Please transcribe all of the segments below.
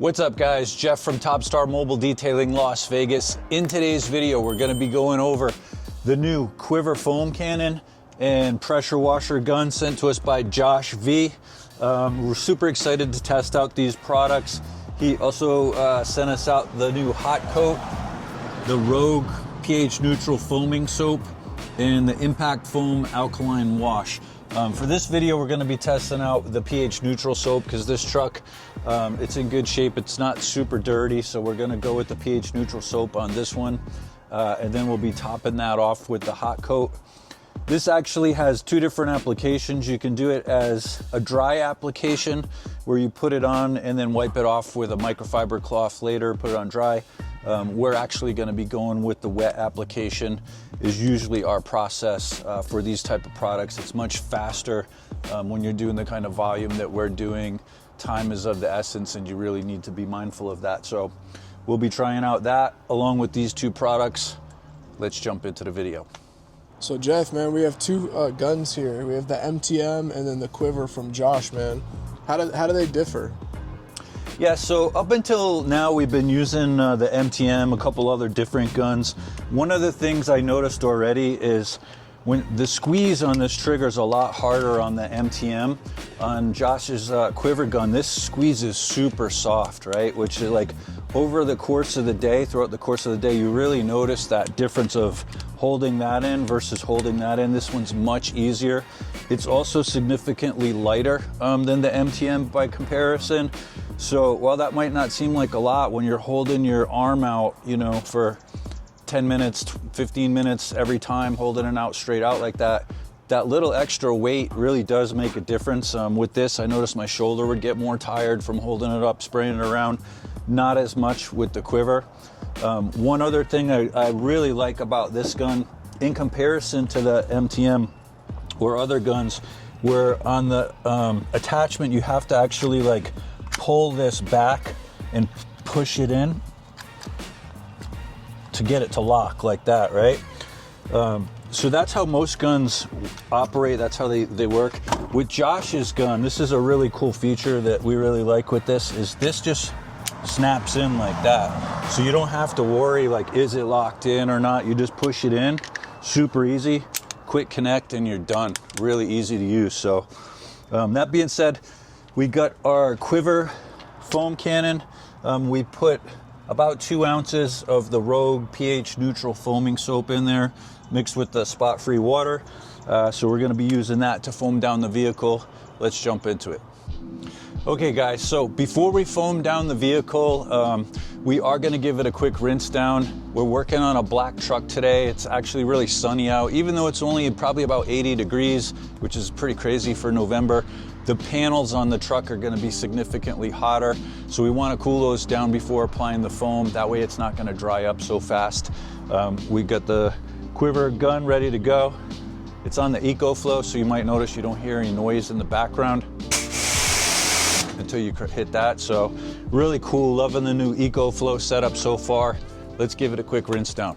What's up guys, Jeff from Top Star Mobile Detailing Las Vegas. In today's video, we're gonna be going over the new Quiver foam cannon and pressure washer gun sent to us by Josh V. We're super excited to test out these products. He also sent us out the new hot coat, the Rogue pH neutral foaming soap, and the Impact Foam alkaline wash. For this video, we're gonna be testing out the pH neutral soap because this truck, it's in good shape. It's not super dirty, so we're gonna go with the pH neutral soap on this one. And then we'll be topping that off with the hot coat. This actually has two different applications. You can do it as a dry application where you put it on and then wipe it off with a microfiber cloth later, put it on dry. We're actually gonna be going with the wet application is usually our process for these type of products. It's much faster when you're doing the kind of volume that we're doing. Time is of the essence and you really need to be mindful of that. So we'll be trying out that along with these two products. Let's jump into the video. So Jeff, man, we have two guns here. We have the MTM and then the Quiver from Josh, man. How do they differ? Yeah, so up until now we've been using the MTM, a couple other different guns. One of the things I noticed already is when the squeeze on this trigger is a lot harder on the MTM. On Josh's Quiver gun, this squeeze is super soft, right? Which is like over the course of the day, throughout the course of the day, you really notice that difference of holding that in versus holding that in. This one's much easier. It's also significantly lighter than the MTM by comparison. So while that might not seem like a lot, when you're holding your arm out, you know, for 10 minutes, 15 minutes every time, holding it out straight out like that, that little extra weight really does make a difference. With this, I noticed my shoulder would get more tired from holding it up, spraying it around. Not as much with the Quiver. One other thing I really like about this gun in comparison to the MTM or other guns, where on the attachment you have to actually like pull this back and push it in to get it to lock like that, right? So that's how most guns operate. That's how they work. With Josh's gun, this is a really cool feature that we really like with this, is this just snaps in like that. So you don't have to worry like, is it locked in or not? You just push it in, super easy, quick connect and you're done. Really easy to use. So that being said, we got our Quiver foam cannon. We put about 2 ounces of the Rogue pH neutral foaming soap in there, mixed with the spot-free water. So we're gonna be using that to foam down the vehicle. Let's jump into it. Okay guys, so before we foam down the vehicle, we are gonna give it a quick rinse down. We're working on a black truck today. It's actually really sunny out, even though it's only probably about 80 degrees, which is pretty crazy for November. The panels on the truck are gonna be significantly hotter, so we wanna cool those down before applying the foam. That way it's not gonna dry up so fast. We got the Quiver gun ready to go. It's on the EcoFlow, so you might notice you don't hear any noise in the background until you hit that. So really cool, loving the new EcoFlow setup so far. Let's give it a quick rinse down.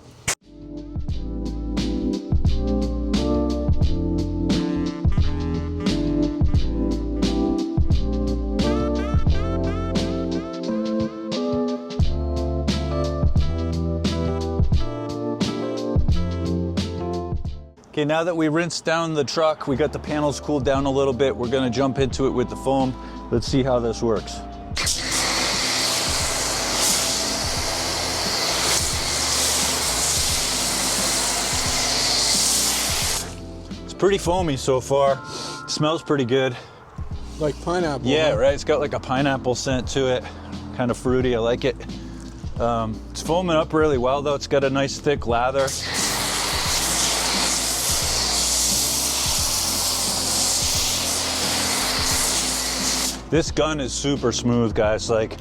Okay, now that we rinsed down the truck, we got the panels cooled down a little bit. We're gonna jump into it with the foam. Let's see how this works. It's pretty foamy so far. Smells pretty good. Like pineapple. Yeah, huh? right, it's got like a pineapple scent to it. Kind of fruity, I like it. It's foaming up really well though. It's got a nice thick lather. This gun is super smooth, guys. Like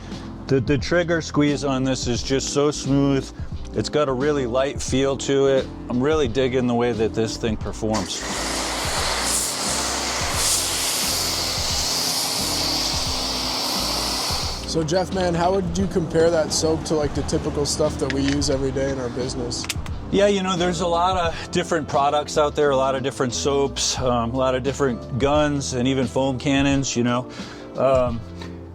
the trigger squeeze on this is just so smooth. It's got a really light feel to it. I'm really digging the way that this thing performs. So Jeff, man, how would you compare that soap to like the typical stuff that we use every day in our business? Yeah, you know, there's a lot of different products out there, a lot of different soaps, a lot of different guns, and even foam cannons, you know.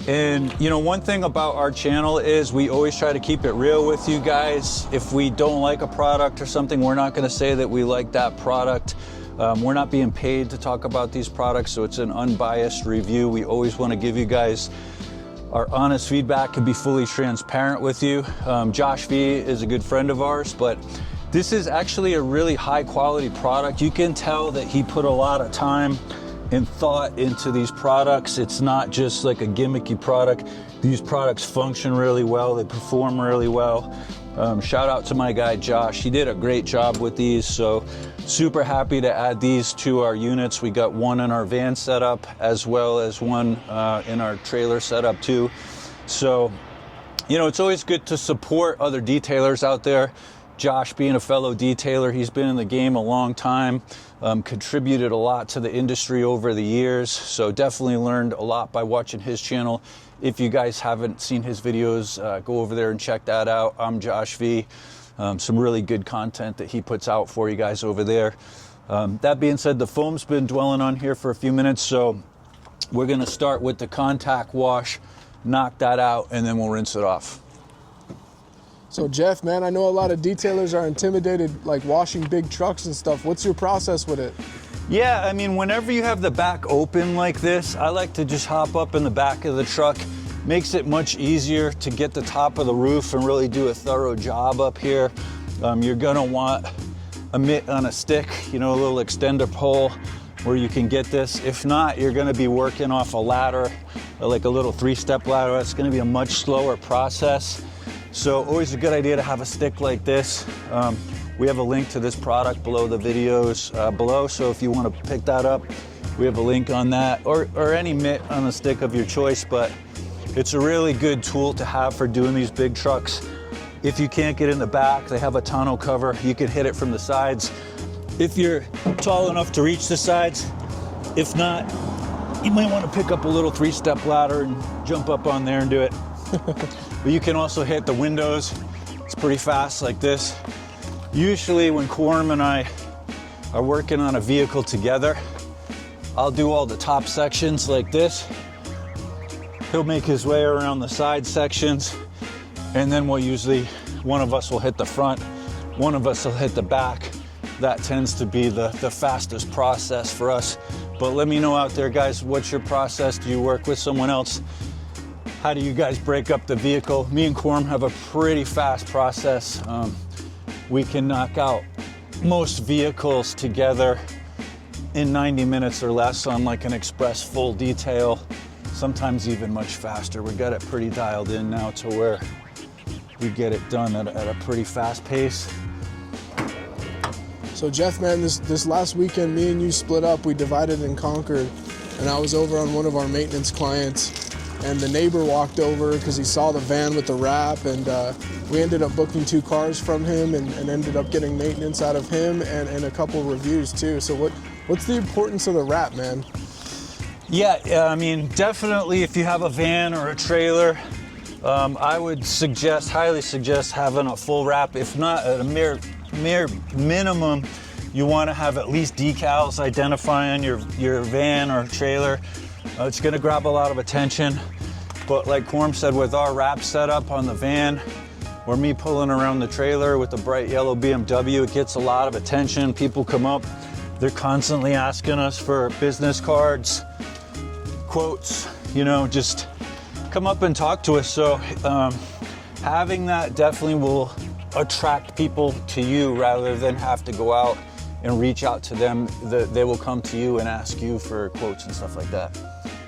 And you know, one thing about our channel is we always try to keep it real with you guys. If we don't like a product or something, we're not going to say that we like that product. We're not being paid to talk about these products, so it's an unbiased review. We always want to give you guys our honest feedback and be fully transparent with you. Josh V is a good friend of ours, but this is actually a really high quality product. You can tell that he put a lot of time and thought into these products. It's not just like a gimmicky product. These products function really well. They perform really well. Shout out to my guy Josh. He did a great job with these, so super happy to add these to our units. We got one in our van setup as well as one in our trailer setup too. So, you know, it's always good to support other detailers out there. Josh being a fellow detailer, he's been in the game a long time, contributed a lot to the industry over the years, so definitely learned a lot by watching his channel. If you guys haven't seen his videos, go over there and check that out. I'm Josh V. Some really good content that he puts out for you guys over there. That being said, the foam's been dwelling on here for a few minutes, so we're gonna start with the contact wash, knock that out, and then we'll rinse it off. So Jeff, man, I know a lot of detailers are intimidated, like washing big trucks and stuff. What's your process with it? Yeah, I mean, whenever you have the back open like this, I like to just hop up in the back of the truck. Makes it much easier to get the top of the roof and really do a thorough job up here. You're gonna want a mitt on a stick, you know, a little extender pole where you can get this. If not, you're gonna be working off a ladder, like a little 3-step ladder. That's gonna be a much slower process. So always a good idea to have a stick like this. We have a link to this product below the videos below, so if you want to pick that up, we have a link on that, or any mitt on a stick of your choice, but it's a really good tool to have for doing these big trucks. If you can't get in the back, they have a tonneau cover. You can hit it from the sides. If you're tall enough to reach the sides, if not, you might want to pick up a little 3-step ladder and jump up on there and do it. But you can also hit the windows. It's pretty fast like this. Usually when Quorum and I are working on a vehicle together, I'll do all the top sections like this. He'll make his way around the side sections, and then we'll usually, one of us will hit the front, one of us will hit the back. That tends to be the fastest process for us. But let me know out there, guys, what's your process? Do you work with someone else? How do you guys break up the vehicle? Me and Quorum have a pretty fast process. We can knock out most vehicles together in 90 minutes or less on like an express full detail, sometimes even much faster. We got it pretty dialed in now to where we get it done at a pretty fast pace. So Jeff, man, this last weekend, me and you split up. We divided and conquered, and I was over on one of our maintenance clients, and the neighbor walked over because he saw the van with the wrap, and we ended up booking 2 cars from him and ended up getting maintenance out of him and a couple reviews too. So what's the importance of the wrap, man? Yeah, I mean, definitely if you have a van or a trailer, I would highly suggest having a full wrap. If not, at a mere minimum, you want to have at least decals identifying your van or trailer. It's going to grab a lot of attention, but like Quorum said, with our wrap setup on the van, or me pulling around the trailer with the bright yellow BMW, it gets a lot of attention. People come up, they're constantly asking us for business cards, quotes, you know, just come up and talk to us. So having that definitely will attract people to you rather than have to go out and reach out to them. They will come to you and ask you for quotes and stuff like that.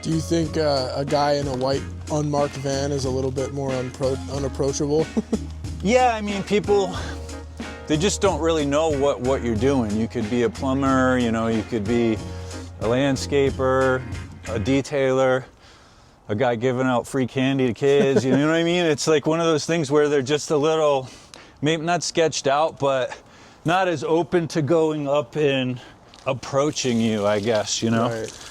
Do you think a guy in a white unmarked van is a little bit more unapproachable? Yeah, I mean, people, they just don't really know what you're doing. You could be a plumber, you know, you could be a landscaper, a detailer, a guy giving out free candy to kids, you know what I mean? It's like one of those things where they're just a little, maybe not sketched out, but not as open to going up and approaching you, I guess, you know? Right.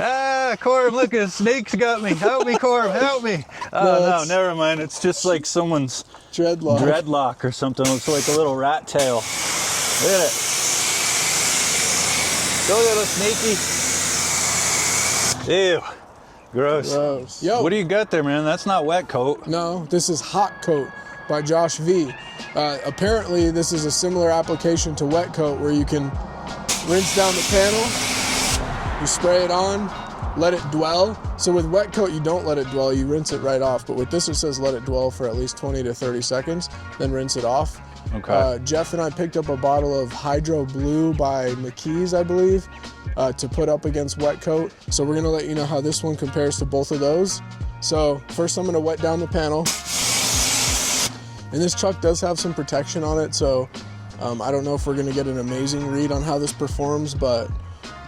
Ah, Corum, look, a snake's got me. Help me, Corum, help me. No, never mind. It's just like someone's dreadlock or something. It's like a little rat tail. Look at it. Go, little snaky. Ew. Gross. Gross. Yo. What do you got there, man? That's not wet coat. No, this is hot coat by Josh V. Apparently, this is a similar application to wet coat where you can rinse down the panel, you spray it on, let it dwell. So with wet coat, you don't let it dwell, you rinse it right off. But with this, it says let it dwell for at least 20 to 30 seconds, then rinse it off. Okay. Jeff and I picked up a bottle of Hydro Blue by McKee's, I believe, to put up against wet coat. So we're gonna let you know how this one compares to both of those. So first I'm gonna wet down the panel. And this truck does have some protection on it, so I don't know if we're gonna get an amazing read on how this performs, but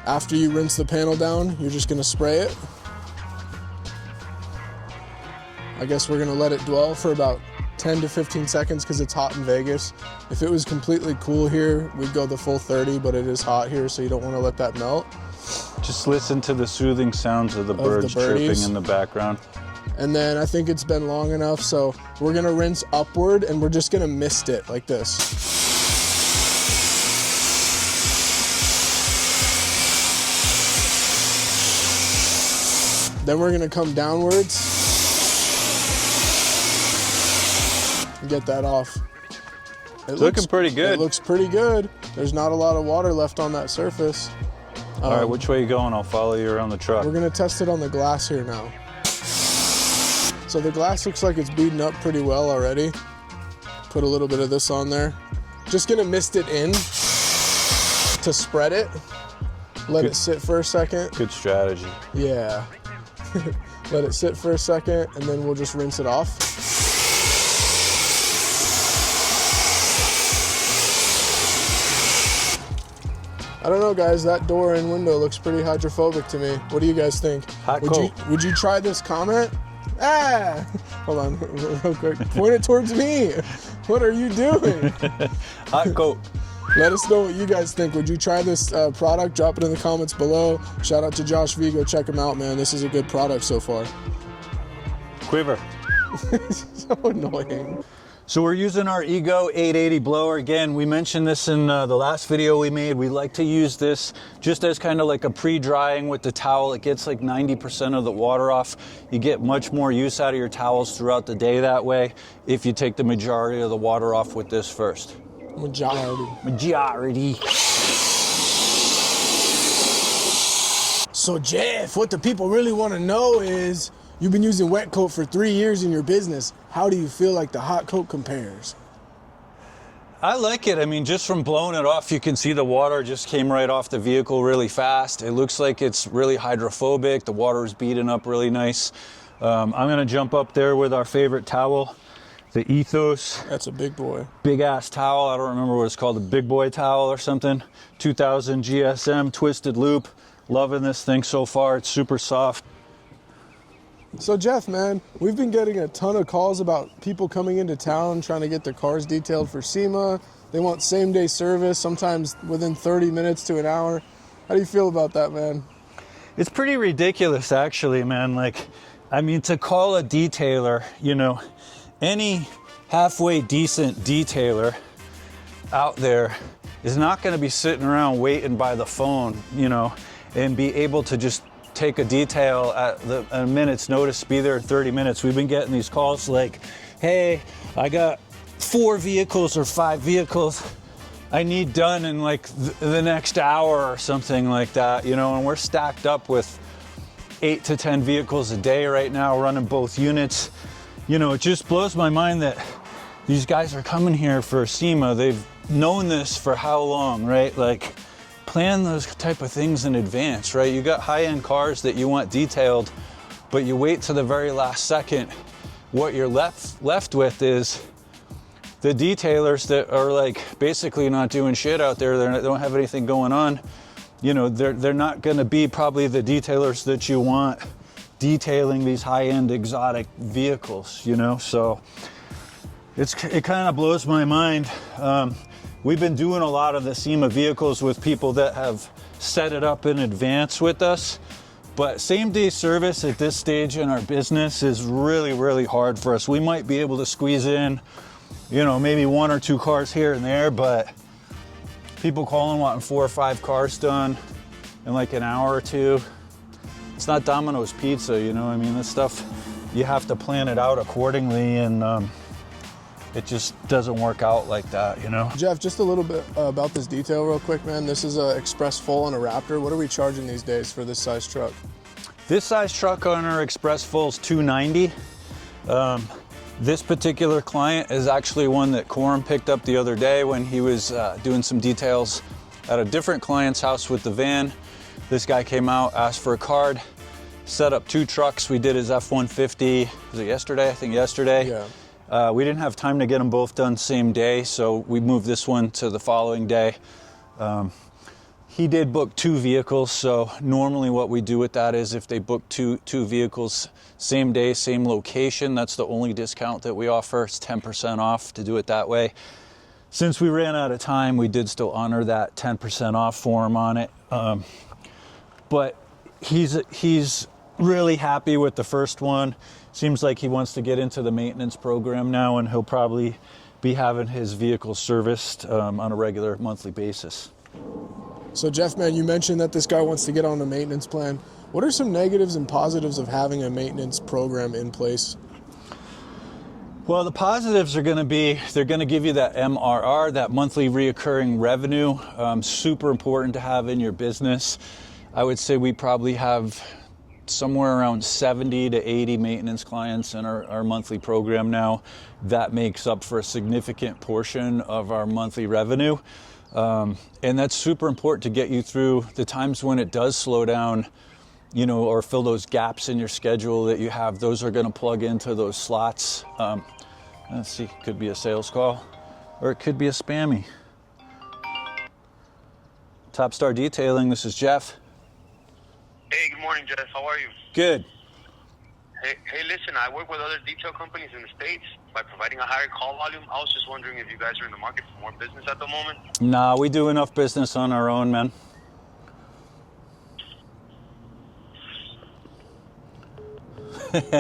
after you rinse the panel down, you're just gonna spray it. I guess we're gonna let it dwell for about 10 to 15 seconds because it's hot in Vegas. If it was completely cool here, we'd go the full 30, but it is hot here, so you don't wanna let that melt. Just listen to the soothing sounds of the birds chirping in the background. And then I think it's been long enough, so we're gonna rinse upward and we're just gonna mist it like this. Then we're gonna come downwards and get that off. It's looking pretty good. It looks pretty good. There's not a lot of water left on that surface. All right, which way you going? I'll follow you around the truck. We're gonna test it on the glass here now. So the glass looks like it's beaten up pretty well already. Put a little bit of this on there. Just gonna mist it in to spread it. Let it sit for a second. Good strategy. Yeah. Let it sit for a second and then we'll just rinse it off. I don't know, guys, that door and window looks pretty hydrophobic to me. What do you guys think? Hot coat. Would you try this comment? Ah! Hold on, real quick. Point it towards me. What are you doing? Hot coat. Let us know what you guys think. Would you try this product? Drop it in the comments below. Shout out to Josh V. Go check him out, man. This is a good product so far. Quiver. So annoying. So we're using our Ego 880 blower. Again, we mentioned this in the last video we made. We like to use this just as kind of like a pre-drying with the towel. It gets like 90% of the water off. You get much more use out of your towels throughout the day that way if you take the majority of the water off with this first. Majority. So Jeff, what the people really want to know is, you've been using wet coat for 3 years in your business. How do you feel like the hot coat compares? I like it. I mean, just from blowing it off, you can see the water just came right off the vehicle really fast. It looks like it's really hydrophobic. The water is beaten up really nice. I'm gonna jump up there with our favorite towel, the Ethos. That's a big boy. Big ass towel. I don't remember what it's called, the big boy towel or something. 2000 GSM twisted loop. Loving this thing so far. It's super soft. So Jeff, man, we've been getting a ton of calls about people coming into town trying to get their cars detailed for SEMA. They want same day service, sometimes within 30 minutes to an hour. How do you feel about that, man? It's pretty ridiculous, actually, man. Like, I mean, to call a detailer, you know, any halfway decent detailer out there is not going to be sitting around waiting by the phone, you know, and be able to just take a detail at a minute's notice, be there in 30 minutes. We've been getting these calls like, hey, I got 4 vehicles or 5 vehicles I need done in like the next hour or something like that, you know, and we're stacked up with 8 to 10 vehicles a day right now, running both units. You know, it just blows my mind that these guys are coming here for SEMA. They've known this for how long, right? Like, plan those type of things in advance, right? You got high-end cars that you want detailed, but you wait to the very last second. What you're left with is the detailers that are like basically not doing shit out there. They don't have anything going on. You know, they're not going to be probably the detailers that you want detailing these high-end exotic vehicles, you know? So it kind of blows my mind. We've been doing a lot of the SEMA vehicles with people that have set it up in advance with us, but same day service at this stage in our business is really, really hard for us. We might be able to squeeze in, you know, maybe 1 or 2 cars here and there, but people calling wanting 4 or 5 cars done in like an hour or two. It's not Domino's Pizza, you know what I mean? This stuff, you have to plan it out accordingly, and it just doesn't work out like that, you know? Jeff, just a little bit about this detail real quick, man. This is a Express Full on a Raptor. What are we charging these days for this size truck? This size truck on our Express Full is $290. This particular client is actually one that Corum picked up the other day when he was doing some details at a different client's house with the van. This guy came out, asked for a card, set up 2 trucks. We did his F-150, was it yesterday? I think yesterday. Yeah. We didn't have time to get them both done same day, so we moved this one to the following day. He did book 2 vehicles, so normally what we do with that is if they book two vehicles same day, same location, that's the only discount that we offer. It's 10% off to do it that way. Since we ran out of time, we did still honor that 10% off for him on it. But he's really happy with the first one. Seems like he wants to get into the maintenance program now, and he'll probably be having his vehicle serviced on a regular monthly basis. So Jeff, man, you mentioned that this guy wants to get on a maintenance plan. What are some negatives and positives of having a maintenance program in place? Well, the positives are going to be, they're going to give you that MRR, that monthly reoccurring revenue. Super important to have in your business. I would say we probably have somewhere around 70 to 80 maintenance clients in our monthly program now. That makes up for a significant portion of our monthly revenue. And that's super important to get you through the times when it does slow down, you know, or fill those gaps in your schedule that you have. Those are going to plug into those slots. Let's see, could be a sales call, or it could be a spammy. Top Star Detailing, this is Jeff. Hey, good morning, Jeff. How are you? Good. Hey, listen, I work with other detail companies in the States by providing a higher call volume. I was just wondering if you guys are in the market for more business at the moment. Nah, we do enough business on our own, man.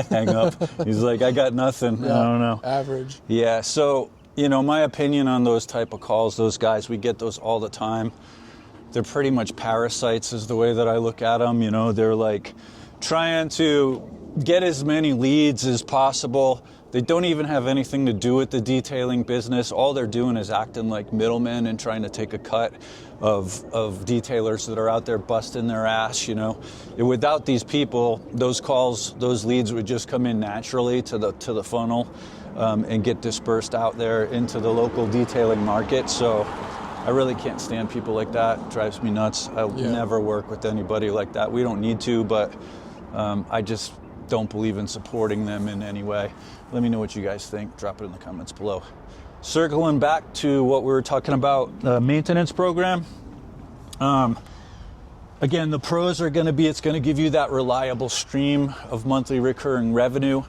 Hang up. He's like, I got nothing. Yeah, I don't know. Average. Yeah, so, you know, my opinion on those type of calls, those guys, we get those all the time. They're pretty much parasites is the way that I look at them. You know, they're like trying to get as many leads as possible. They don't even have anything to do with the detailing business. All they're doing is acting like middlemen and trying to take a cut of detailers that are out there busting their ass, you know. And without these people, those calls, those leads would just come in naturally to the funnel and get dispersed out there into the local detailing market. So I really can't stand people like that. It drives me nuts. I'll never work with anybody like that. We don't need to, but I just don't believe in supporting them in any way. Let me know what you guys think. Drop it in the comments below. Circling back to what we were talking about, the maintenance program. Again, the pros are going to be, it's going to give you that reliable stream of monthly recurring revenue.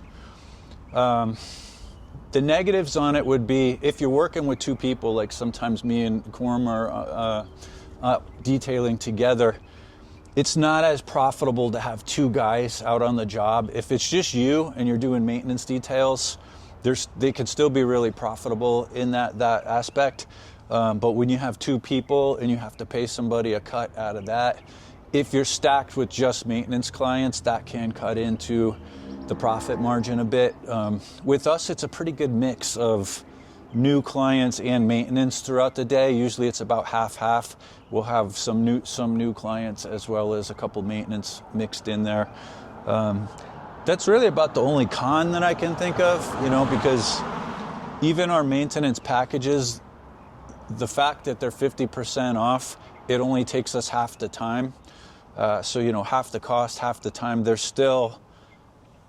The negatives on it would be if you're working with 2 people, like sometimes me and Corum are detailing together, it's not as profitable to have 2 guys out on the job. If it's just you and you're doing maintenance details, they could still be really profitable in that aspect. But when you have 2 people and you have to pay somebody a cut out of that, if you're stacked with just maintenance clients, that can cut into the profit margin a bit. With us, it's a pretty good mix of new clients and maintenance throughout the day. Usually it's about half-half. We'll have some new clients as well as a couple maintenance mixed in there. That's really about the only con that I can think of, you know, because even our maintenance packages, the fact that they're 50% off, it only takes us half the time. So, you know, half the cost, half the time, they're still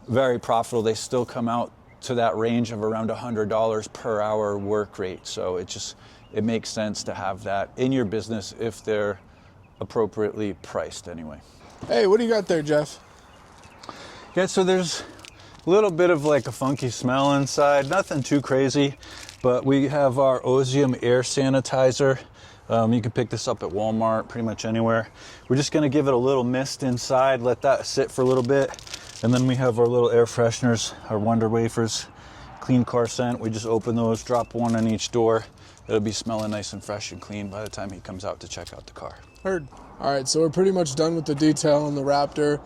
very profitable. They still come out to that range of around $100 per hour work rate. So it makes sense to have that in your business if they're appropriately priced anyway. Hey, what do you got there, Jeff? Yeah, so there's a little bit of like a funky smell inside, nothing too crazy, but we have our Ozium air sanitizer. You can pick this up at Walmart, pretty much anywhere. We're just gonna give it a little mist inside, let that sit for a little bit. And then we have our little air fresheners, our Wonder Wafers, clean car scent. We just open those, drop one on each door. it'll be smelling nice and fresh and clean by the time he comes out to check out the car. Heard. All right, so we're pretty much done with the detail on the Raptor.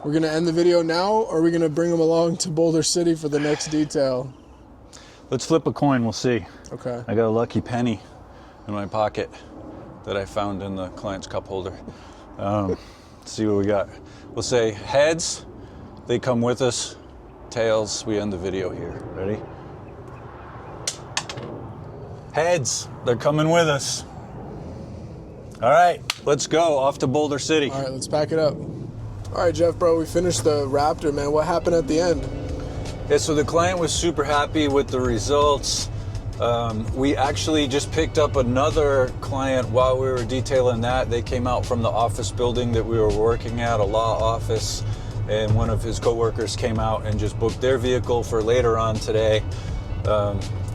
We're gonna end the video now, or are we gonna bring him along to Boulder City for the next detail? Let's flip a coin, we'll see. Okay. I got a lucky penny in my pocket that I found in the client's cup holder. Let's see what we got. We'll say heads, they come with us. Tails, we end the video here. Ready? Heads, they're coming with us. All right, let's go off to Boulder City. All right, let's pack it up. All right, Jeff, bro, we finished the Raptor, man. What happened at the end? Yeah, so the client was super happy with the results. We actually just picked up another client while we were detailing that. They came out from the office building that we were working at, a law office, and one of his coworkers came out and just booked their vehicle for later on today.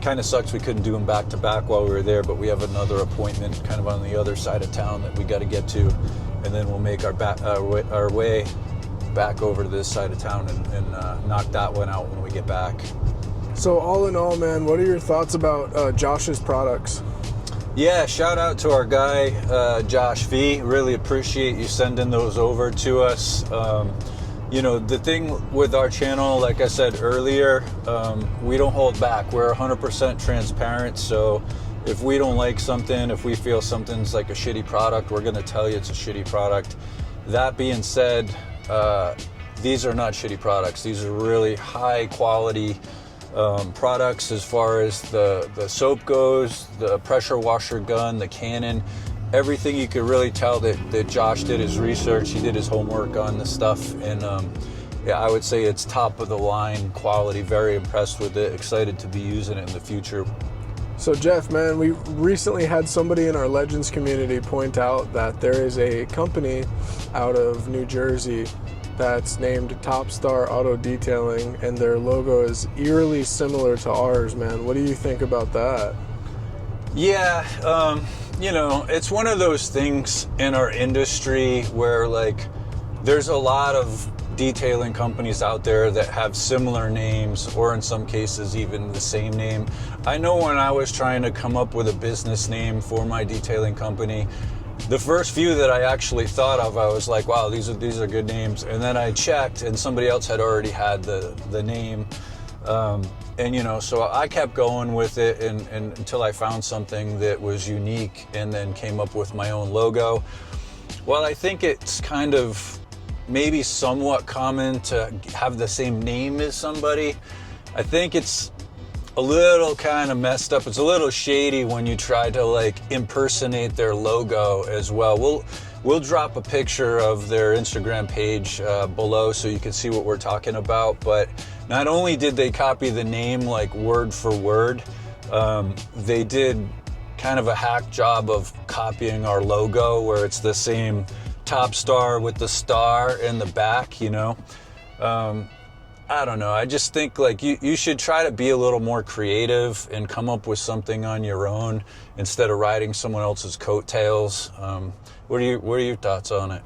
Kind of sucks we couldn't do them back to back while we were there, but we have another appointment kind of on the other side of town that we got to get to, and then we'll make our way back over to this side of town and knock that one out when we get back. So all in all, man, what are your thoughts about Josh's products? Yeah, shout out to our guy, Josh V. Really appreciate you sending those over to us. You know, the thing with our channel, like I said earlier, we don't hold back. We're 100% transparent. So if we don't like something, if we feel something's like a shitty product, we're going to tell you it's a shitty product. That being said, these are not shitty products. These are really high quality products as far as the soap goes, the pressure washer gun, the Canon, everything. You could really tell that Josh did his research, he did his homework on the stuff, and yeah, I would say it's top of the line quality. Very impressed with it, excited to be using it in the future. So Jeff, man, we recently had somebody in our Legends community point out that there is a company out of New Jersey that's named Top Star Auto Detailing, and their logo is eerily similar to ours, man. What do you think about that? Yeah, you know, it's one of those things in our industry where, like, there's a lot of detailing companies out there that have similar names, or in some cases even the same name. I know when I was trying to come up with a business name for my detailing company, the first few that I actually thought of, I was like, wow, these are good names. And then I checked and somebody else had already had the name. And you know, so I kept going with it and until I found something that was unique, and then came up with my own logo. Well, I think it's kind of maybe somewhat common to have the same name as somebody. I think it's a little kind of messed up. It's a little shady when you try to like impersonate their logo as well. We'll drop a picture of their Instagram page below so you can see what we're talking about. But not only did they copy the name like word for word, they did kind of a hack job of copying our logo, where it's the same top star with the star in the back, you know. I don't know. I just think like you should try to be a little more creative and come up with something on your own instead of riding someone else's coattails. What are your thoughts on it?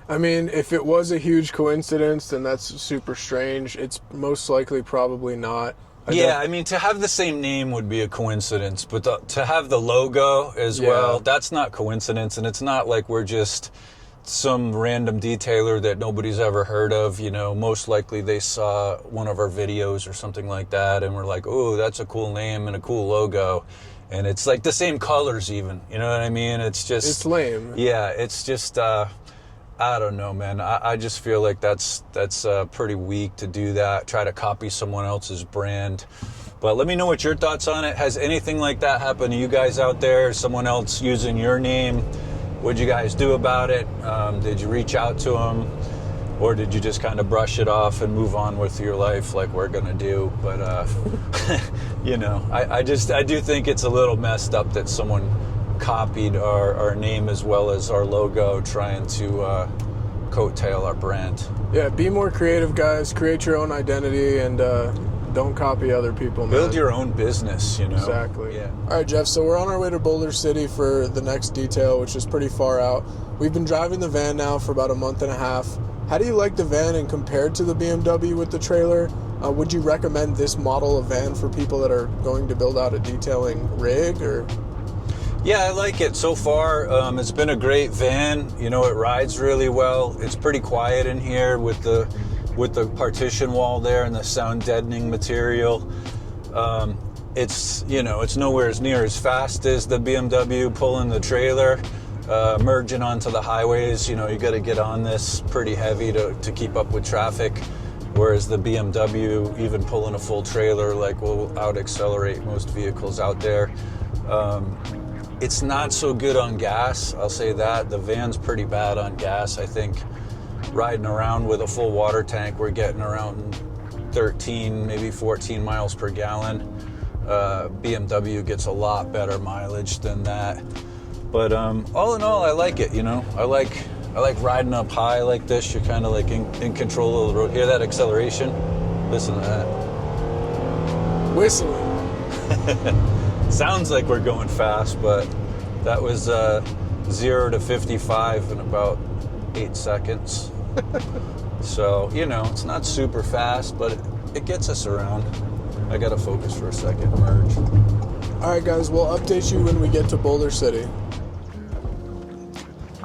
I mean, if it was a huge coincidence, then that's super strange. It's most likely probably not. I mean, to have the same name would be a coincidence, but to have the logo as well, that's not coincidence. And it's not like we're just some random detailer that nobody's ever heard of. You know, most likely they saw one of our videos or something like that and were like, oh, that's a cool name and a cool logo. And it's like the same colors even, you know what I mean? It's just, it's lame. Yeah, it's just, I don't know, man. I just feel like that's pretty weak to do that, try to copy someone else's brand. But let me know what your thoughts on it. Has anything like that happened to you guys out there? Someone else using your name? What'd you guys do about it? Did you reach out to them? Or did you just kind of brush it off and move on with your life like we're gonna do? But, you know, I do think it's a little messed up that someone copied our name as well as our logo, trying to coattail our brand. Yeah, be more creative, guys. Create your own identity and don't copy other people, man. Build your own business, you know? Exactly. Yeah. All right, Jeff, so we're on our way to Boulder City for the next detail, which is pretty far out. We've been driving the van now for about a month and a half. How do you like the van, and compared to the BMW with the trailer, would you recommend this model of van for people that are going to build out a detailing rig? Or Yeah, I like it so far. It's been a great van. You know, it rides really well. It's pretty quiet in here with the partition wall there and the sound deadening material. It's, you know, it's nowhere near as fast as the BMW pulling the trailer, merging onto the highways. You know, you got to get on this pretty heavy to keep up with traffic. Whereas the BMW, even pulling a full trailer, like, will out accelerate most vehicles out there. It's not so good on gas, I'll say that. The van's pretty bad on gas. I think riding around with a full water tank, we're getting around 13, maybe 14 miles per gallon. BMW gets a lot better mileage than that. But all in all, I like it, you know. I like riding up high like this. You're kind of like in control of the road. Hear that acceleration? Listen to that. Whistling. Sounds like we're going fast, but that was 0 to 55 in about 8 seconds. So, you know, it's not super fast, but it gets us around. I gotta focus for a second, merge. All right, guys, we'll update you when we get to Boulder City.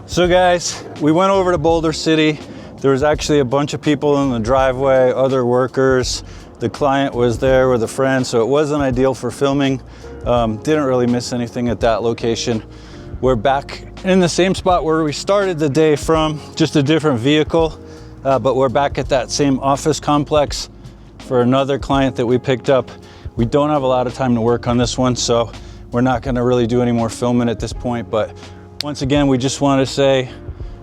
So guys, we went over to Boulder City. There was actually a bunch of people in the driveway, other workers. The client was there with a friend, so it wasn't ideal for filming. Didn't really miss anything at that location. We're back in the same spot where we started the day from, just a different vehicle, but we're back at that same office complex for another client that we picked up. We don't have a lot of time to work on this one, so we're not gonna really do any more filming at this point, but once again, we just want to say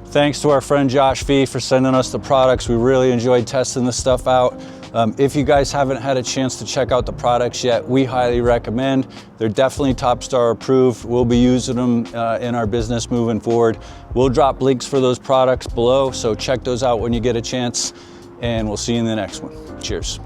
thanks to our friend Josh V for sending us the products. We really enjoyed testing this stuff out. If you guys haven't had a chance to check out the products yet, we highly recommend. They're definitely Top-Star approved. We'll be using them in our business moving forward. We'll drop links for those products below, so check those out when you get a chance, and we'll see you in the next one. Cheers.